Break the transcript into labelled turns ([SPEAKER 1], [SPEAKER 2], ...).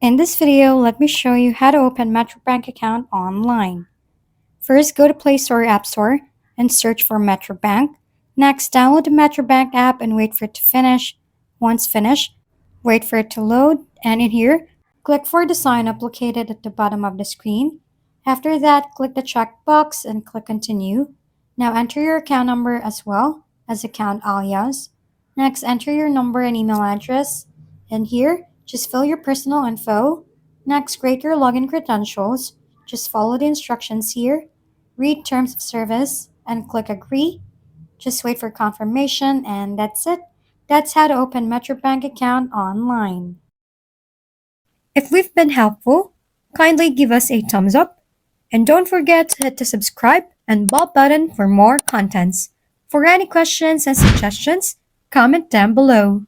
[SPEAKER 1] In this video, let me show you how to open Metrobank account online. First, go to Play Store or App Store and search for Metrobank. Next, download the Metrobank app and wait for it to finish. Once finished, wait for it to load, and in here, click for the sign up located at the bottom of the screen. After that, click the checkbox and click Continue. Now enter your account number as well as account alias. Next, enter your number and email address. And here, just fill your personal info. Next, create your login credentials. Just follow the instructions here. Read terms of service and click agree. Just wait for confirmation and that's it. That's how to open Metrobank account online. If we've been helpful, kindly give us a thumbs up and don't forget to hit the subscribe and bell button for more contents. For any questions and suggestions, comment down below.